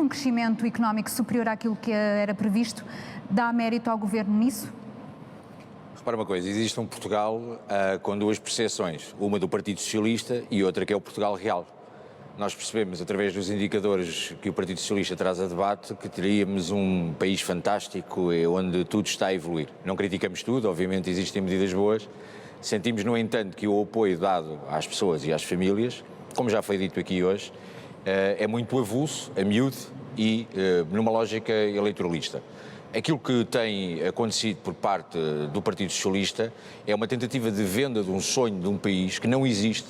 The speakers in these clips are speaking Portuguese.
Um crescimento económico superior àquilo que era previsto, dá mérito ao Governo nisso? Repara uma coisa, existe um Portugal com duas percepções, uma do Partido Socialista e outra que é o Portugal real. Nós percebemos, através dos indicadores que o Partido Socialista traz a debate, que teríamos um país fantástico onde tudo está a evoluir. Não criticamos tudo, obviamente existem medidas boas. Sentimos, no entanto, que o apoio dado às pessoas e às famílias, como já foi dito aqui hoje, é muito avulso, a miúdo e numa lógica eleitoralista. Aquilo que tem acontecido por parte do Partido Socialista é uma tentativa de venda de um sonho de um país que não existe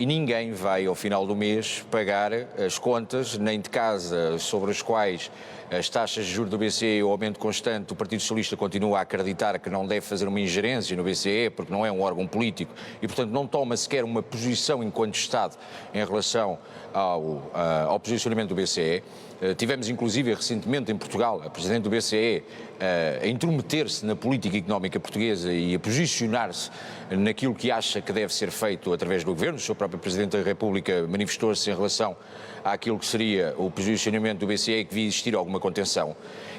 e ninguém vai, ao final do mês, pagar as contas, nem de casa, sobre as quais as taxas de juros do BCE, o aumento constante, o Partido Socialista continua a acreditar que não deve fazer uma ingerência no BCE, porque não é um órgão político e, portanto, não toma sequer uma posição enquanto Estado em relação ao posicionamento do BCE. Tivemos, inclusive, recentemente em Portugal, a Presidente do BCE a intrometer-se na política económica portuguesa e a posicionar-se naquilo que acha que deve ser feito através do Governo. O seu próprio Presidente da República manifestou-se em relação àquilo que seria o posicionamento do BCE, que devia existir alguma contenção.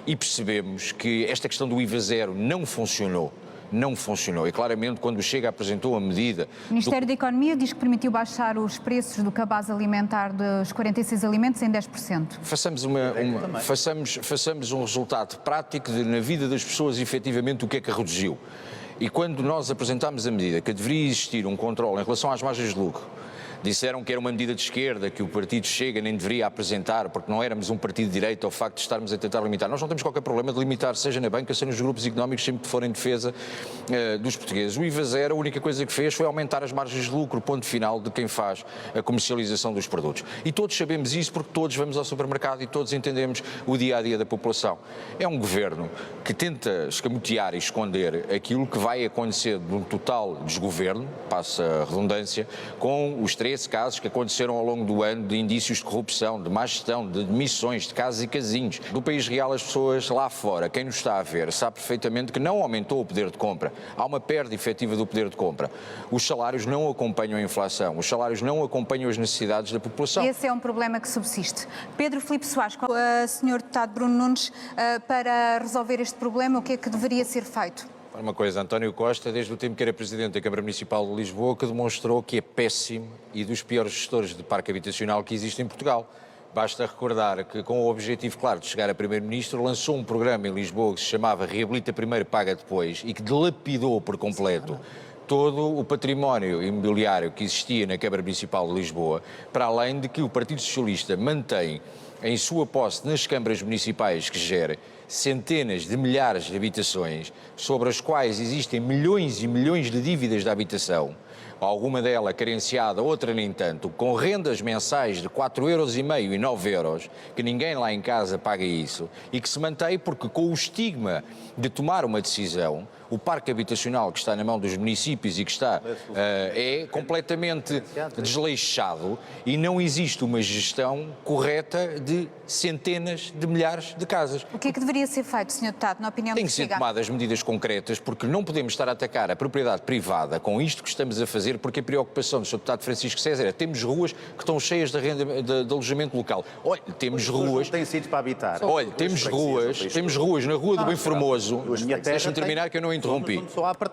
E percebemos que esta questão do IVA zero não funcionou. Não funcionou e claramente quando o Chega apresentou a medida... O Ministério da Economia diz que permitiu baixar os preços do cabaz alimentar dos 46 alimentos em 10%. Façamos um resultado prático na vida das pessoas efetivamente o que é que reduziu. E quando nós apresentámos a medida que deveria existir um controle em relação às margens de lucro, disseram que era uma medida de esquerda, que o partido Chega nem deveria apresentar, porque não éramos um partido de direita, ao facto de estarmos a tentar limitar. Nós não temos qualquer problema de limitar, seja na banca, seja nos grupos económicos, sempre que for em defesa dos portugueses. O IVA zero, a única coisa que fez foi aumentar as margens de lucro, ponto final, de quem faz a comercialização dos produtos. E todos sabemos isso porque todos vamos ao supermercado e todos entendemos o dia-a-dia da população. É um governo que tenta escamotear e esconder aquilo que vai acontecer de um total desgoverno, passa a redundância, com os 13 casos que aconteceram ao longo do ano de indícios de corrupção, de má gestão, de demissões, de casos e casinhos. Do país real, as pessoas lá fora, quem nos está a ver, sabe perfeitamente que não aumentou o poder de compra. Há uma perda efetiva do poder de compra. Os salários não acompanham a inflação, os salários não acompanham as necessidades da população. Esse é um problema que subsiste. Pedro Filipe Soares, Sr. Deputado Bruno Nunes, para resolver este problema, o que é que deveria ser feito? Uma coisa, António Costa, desde o tempo que era Presidente da Câmara Municipal de Lisboa, que demonstrou que é péssimo e dos piores gestores de parque habitacional que existe em Portugal. Basta recordar que, com o objetivo claro de chegar a Primeiro-Ministro, lançou um programa em Lisboa que se chamava Reabilita Primeiro, Paga Depois e que dilapidou por completo todo o património imobiliário que existia na Câmara Municipal de Lisboa, para além de que o Partido Socialista mantém em sua posse nas câmaras municipais que gera centenas de milhares de habitações sobre as quais existem milhões e milhões de dívidas de habitação, alguma dela carenciada, outra nem tanto, com rendas mensais de 4,5 € e 9 €, que ninguém lá em casa paga isso, e que se mantém porque com o estigma de tomar uma decisão, o parque habitacional que está na mão dos municípios e que está é completamente desleixado e não existe uma gestão correta de centenas de milhares de casas. O que é que deveria ser feito, Sr. Deputado, na opinião do Chega? Tem que ser tomadas medidas concretas, porque não podemos estar a atacar a propriedade privada com isto que estamos a fazer, porque a preocupação do Sr. Deputado Francisco César é temos ruas que estão cheias de alojamento local. Olha, temos ruas... Tem sítios para habitar. Olha, temos ruas na Rua do Bem Formoso. Deixa-me terminar que eu não interrompi.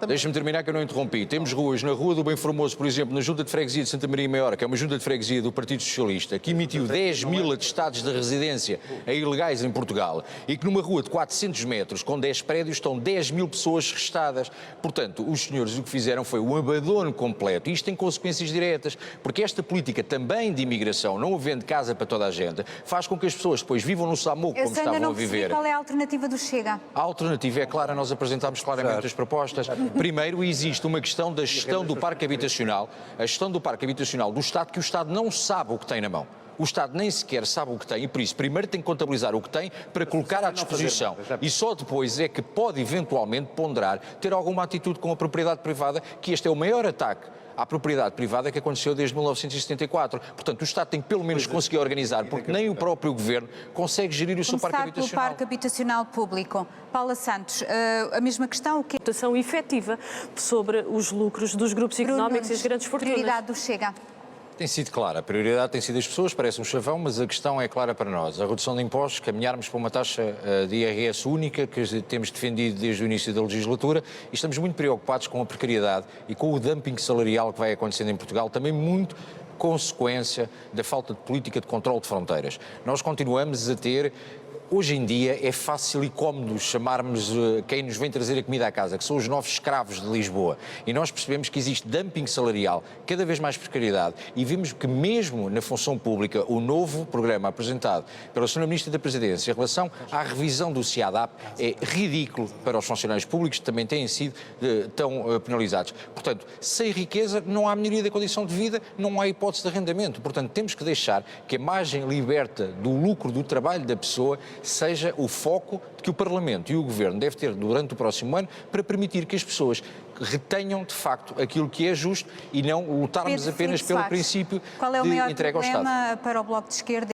Deixa-me terminar que eu não interrompi. Temos ruas na Rua do Bem Formoso, por exemplo, na Junta de Freguesia de Santa Maria Maior, que é uma junta de freguesia do Partido Socialista, que emitiu 10.000 atestados de residência a ilegais em Portugal e que numa rua de 400 metros, com 10 prédios, estão 10.000 pessoas restadas. Portanto, os senhores o que fizeram foi um abandono completo. Isto tem consequências diretas, porque esta política também de imigração, não havendo casa para toda a gente, faz com que as pessoas depois vivam no Samuco como estavam a viver. Qual é a alternativa do Chega? A alternativa é clara, nós apresentámos claramente as propostas. Primeiro, existe uma questão da gestão do parque habitacional, a gestão do parque habitacional do Estado, que o Estado não sabe o que tem na mão. O Estado nem sequer sabe o que tem e, por isso, primeiro tem que contabilizar o que tem para colocar à disposição. E só depois é que pode, eventualmente, ponderar, ter alguma atitude com a propriedade privada, que este é o maior ataque à propriedade privada que aconteceu desde 1974. Portanto, o Estado tem que pelo menos conseguir organizar, porque nem o próprio Governo consegue gerir o seu parque habitacional. Começar pelo parque habitacional público. Paula Santos, a mesma questão, o que é? Votação efetiva sobre os lucros dos grupos económicos e as grandes fortunas. Prioridade do Chega. Tem sido clara, a prioridade tem sido as pessoas, parece um chavão, mas a questão é clara para nós. A redução de impostos, caminharmos para uma taxa de IRS única, que temos defendido desde o início da legislatura, e estamos muito preocupados com a precariedade e com o dumping salarial que vai acontecendo em Portugal, também muito consequência da falta de política de controle de fronteiras. Nós continuamos a ter. Hoje em dia é fácil e cómodo chamarmos quem nos vem trazer a comida à casa, que são os novos escravos de Lisboa. E nós percebemos que existe dumping salarial, cada vez mais precariedade, e vimos que mesmo na função pública, o novo programa apresentado pela Sra. Ministra da Presidência em relação à revisão do CIADAP é ridículo para os funcionários públicos, que também têm sido tão penalizados. Portanto, sem riqueza não há melhoria da condição de vida, não há hipótese de arrendamento. Portanto, temos que deixar que a margem liberta do lucro do trabalho da pessoa seja o foco que o Parlamento e o Governo devem ter durante o próximo ano para permitir que as pessoas retenham de facto aquilo que é justo e não lutarmos apenas pelo princípio de entrega ao Estado. Qual é o maior problema para o Bloco de Esquerda?